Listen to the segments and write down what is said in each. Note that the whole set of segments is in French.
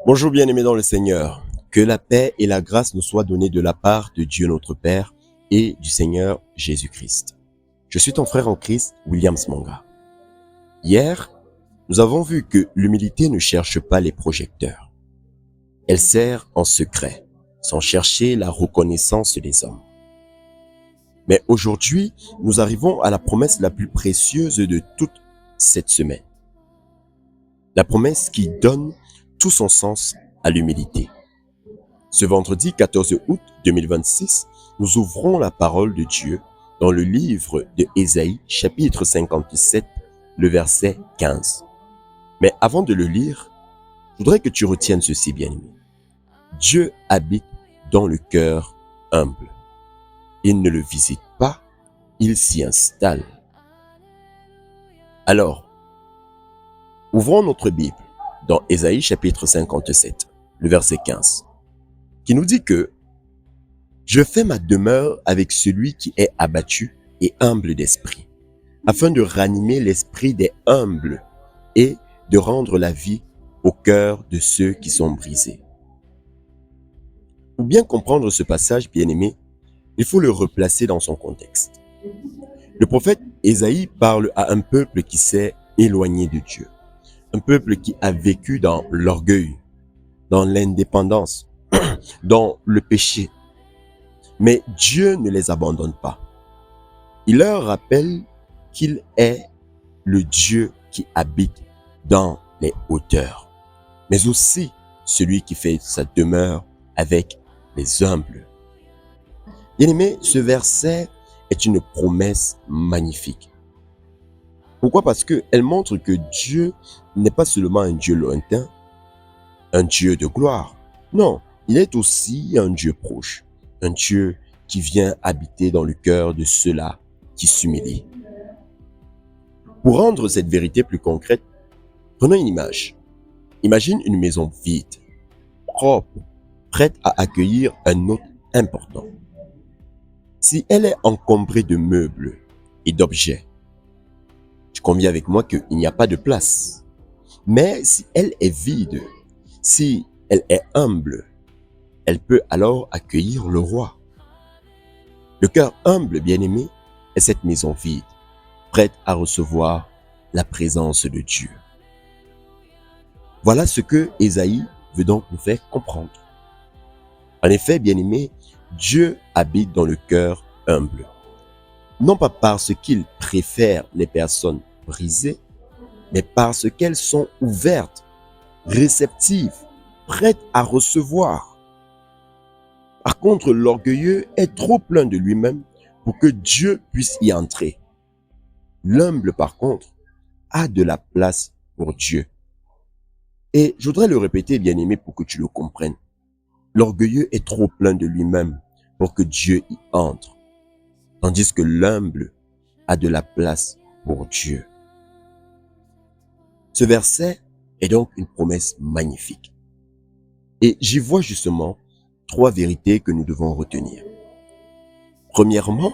Bonjour bien-aimés dans le Seigneur. Que la paix et la grâce nous soient données de la part de Dieu notre Père et du Seigneur Jésus-Christ. Je suis ton frère en Christ, William Smanga. Hier, nous avons vu que l'humilité ne cherche pas les projecteurs. Elle sert en secret, sans chercher la reconnaissance des hommes. Mais aujourd'hui, nous arrivons à la promesse la plus précieuse de toute cette semaine. La promesse qui donne tout son sens à l'humilité. Ce vendredi 14 août 2026, nous ouvrons la parole de Dieu dans le livre de Ésaïe, chapitre 57, le verset 15. Mais avant de le lire, je voudrais que tu retiennes ceci, bien-aimé. Dieu habite dans le cœur humble. Il ne le visite pas, il s'y installe. Alors, ouvrons notre Bible dans Ésaïe chapitre 57, le verset 15, qui nous dit que « Je fais ma demeure avec celui qui est abattu et humble d'esprit, afin de ranimer l'esprit des humbles et de rendre la vie au cœur de ceux qui sont brisés. » Pour bien comprendre ce passage, bien-aimé, il faut le replacer dans son contexte. Le prophète Ésaïe parle à un peuple qui s'est éloigné de Dieu, un peuple qui a vécu dans l'orgueil, dans l'indépendance, dans le péché. Mais Dieu ne les abandonne pas. Il leur rappelle qu'il est le Dieu qui habite dans les hauteurs, mais aussi celui qui fait sa demeure avec les humbles. Bien-aimé, ce verset est une promesse magnifique. Pourquoi? Parce qu'elle montre que Dieu n'est pas seulement un Dieu lointain, un Dieu de gloire. Non, il est aussi un Dieu proche, un Dieu qui vient habiter dans le cœur de ceux-là qui s'humilient. Pour rendre cette vérité plus concrète, prenons une image. Imagine une maison vide, propre, prête à accueillir un hôte important. Si elle est encombrée de meubles et d'objets, tu conviens avec moi qu'il n'y a pas de place. Mais si elle est vide, si elle est humble, elle peut alors accueillir le roi. Le cœur humble, bien-aimé, est cette maison vide, prête à recevoir la présence de Dieu. Voilà ce que Ésaïe veut donc nous faire comprendre. En effet, bien-aimé, Dieu habite dans le cœur humble. Non pas parce qu'il préfère les personnes brisées, mais parce qu'elles sont ouvertes, réceptives, prêtes à recevoir. Par contre, l'orgueilleux est trop plein de lui-même pour que Dieu puisse y entrer. L'humble, par contre, a de la place pour Dieu. Et je voudrais le répéter, bien-aimé, pour que tu le comprennes. L'orgueilleux est trop plein de lui-même pour que Dieu y entre, tandis que l'humble a de la place pour Dieu. Ce verset est donc une promesse magnifique. Et j'y vois justement trois vérités que nous devons retenir. Premièrement,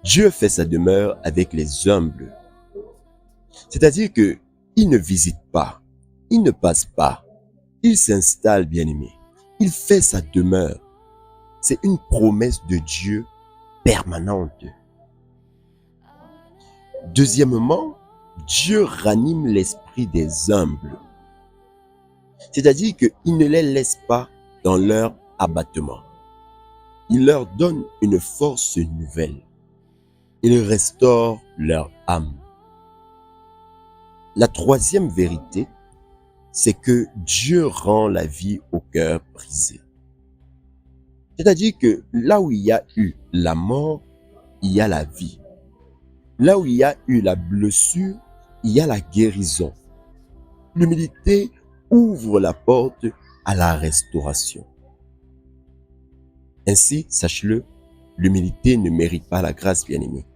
Dieu fait sa demeure avec les humbles. C'est-à-dire que il ne visite pas, il ne passe pas, il s'installe, bien-aimé. Il fait sa demeure. C'est une promesse de Dieu permanente. Deuxièmement, Dieu ranime l'esprit des humbles. C'est-à-dire qu'il ne les laisse pas dans leur abattement. Il leur donne une force nouvelle. Il restaure leur âme. La troisième vérité, c'est que Dieu rend la vie au cœur brisé. C'est-à-dire que là où il y a eu la mort, il y a la vie. Là où il y a eu la blessure, il y a la guérison. L'humilité ouvre la porte à la restauration. Ainsi, sache-le, l'humilité ne mérite pas la grâce, bien-aimée.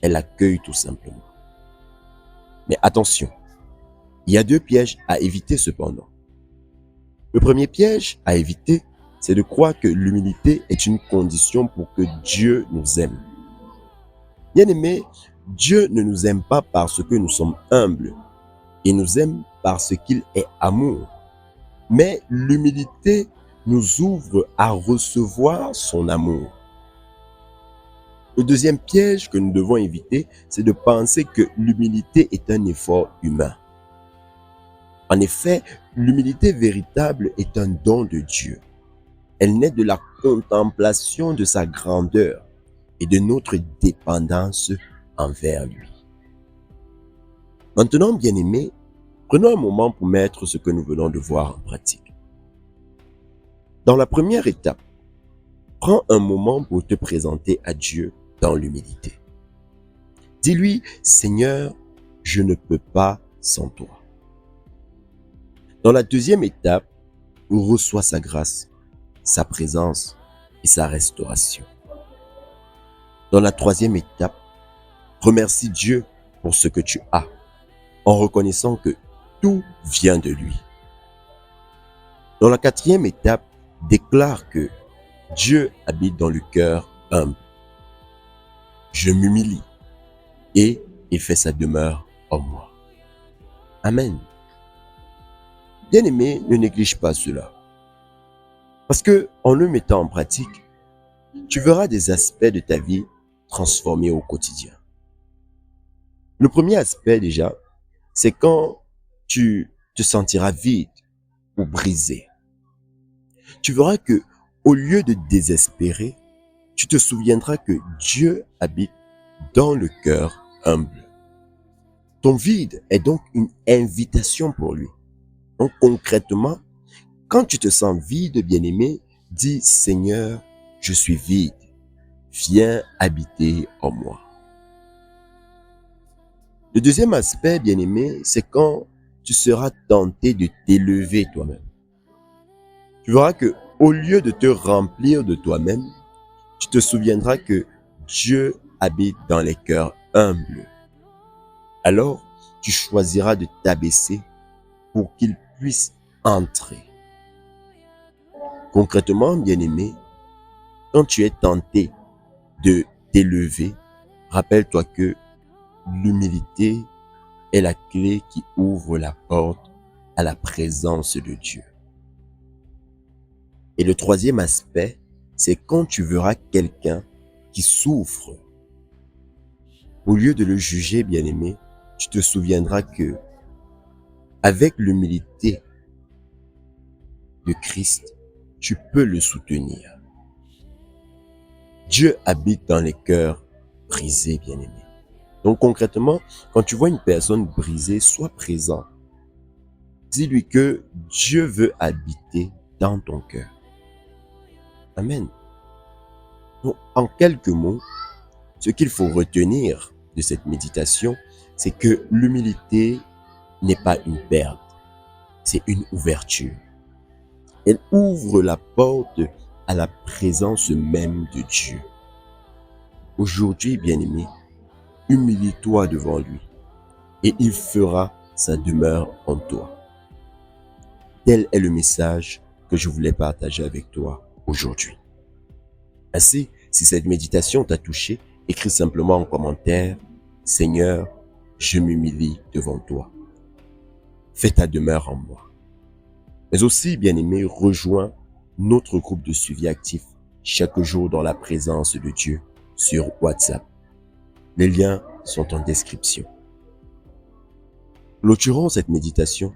Elle accueille tout simplement. Mais attention, il y a deux pièges à éviter cependant. Le premier piège à éviter, c'est de croire que l'humilité est une condition pour que Dieu nous aime. Bien-aimé, Dieu ne nous aime pas parce que nous sommes humbles. Il nous aime parce qu'il est amour. Mais l'humilité nous ouvre à recevoir son amour. Le deuxième piège que nous devons éviter, c'est de penser que l'humilité est un effort humain. En effet, l'humilité véritable est un don de Dieu. Elle naît de la contemplation de sa grandeur et de notre dépendance envers lui. Maintenant, bien-aimés, prenons un moment pour mettre ce que nous venons de voir en pratique. Dans la première étape, prends un moment pour te présenter à Dieu dans l'humilité. Dis-lui, Seigneur, je ne peux pas sans toi. Dans la deuxième étape, reçois sa grâce, sa présence et sa restauration. Dans la troisième étape, remercie Dieu pour ce que tu as, en reconnaissant que tout vient de lui. Dans la quatrième étape, déclare que Dieu habite dans le cœur humble. Je m'humilie et il fait sa demeure en moi. Amen. Bien-aimé, ne néglige pas cela. Parce que en le mettant en pratique, tu verras des aspects de ta vie transformés au quotidien. Le premier aspect déjà, c'est quand tu te sentiras vide ou brisé. Tu verras que au lieu de désespérer, tu te souviendras que Dieu habite dans le cœur humble. Ton vide est donc une invitation pour lui. Donc concrètement, quand tu te sens vide, bien-aimé, dis Seigneur, je suis vide. Viens habiter en moi. Le deuxième aspect, bien-aimé, c'est quand tu seras tenté de t'élever toi-même. Tu verras que au lieu de te remplir de toi-même, tu te souviendras que Dieu habite dans les cœurs humbles. Alors, tu choisiras de t'abaisser pour qu'il puisse entrer. Concrètement, bien-aimé, quand tu es tenté de t'élever, rappelle-toi que l'humilité est la clé qui ouvre la porte à la présence de Dieu. Et le troisième aspect, c'est quand tu verras quelqu'un qui souffre. Au lieu de le juger, bien-aimé, tu te souviendras que, avec l'humilité de Christ, tu peux le soutenir. Dieu habite dans les cœurs brisés, bien-aimé. Donc concrètement, quand tu vois une personne brisée, sois présent. Dis-lui que Dieu veut habiter dans ton cœur. Amen. Donc, en quelques mots, ce qu'il faut retenir de cette méditation, c'est que l'humilité n'est pas une perte, c'est une ouverture. Elle ouvre la porte à la présence même de Dieu. Aujourd'hui, bien-aimé, humilie-toi devant lui et il fera sa demeure en toi. Tel est le message que je voulais partager avec toi aujourd'hui. Ainsi, si cette méditation t'a touché, écris simplement en commentaire « Seigneur, je m'humilie devant toi. Fais ta demeure en moi. » Mais aussi, bien-aimé, rejoins notre groupe de suivi actif chaque jour dans la présence de Dieu sur WhatsApp. Les liens sont en description. Clôturons cette méditation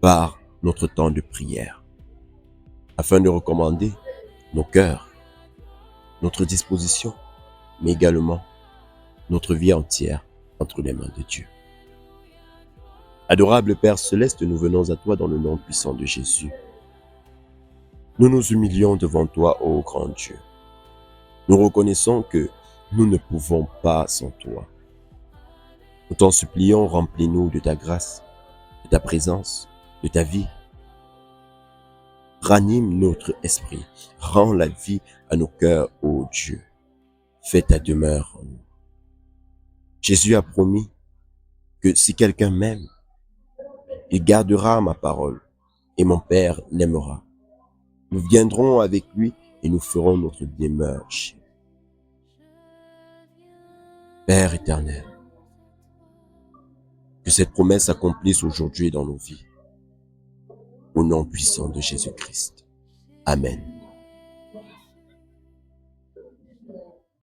par notre temps de prière, afin de recommander nos cœurs, notre disposition, mais également notre vie entière entre les mains de Dieu. Adorable Père Céleste, nous venons à toi dans le nom puissant de Jésus. Nous nous humilions devant toi, ô grand Dieu. Nous reconnaissons que nous ne pouvons pas sans toi. Nous t'en supplions, remplis-nous de ta grâce, de ta présence, de ta vie. Ranime notre esprit, rends la vie à nos cœurs, ô Dieu. Fais ta demeure en nous. Jésus a promis que si quelqu'un m'aime, il gardera ma parole et mon Père l'aimera. Nous viendrons avec lui et nous ferons notre demeure chez lui. Père éternel, que cette promesse s'accomplisse aujourd'hui dans nos vies. au nom puissant de Jésus-Christ. Amen.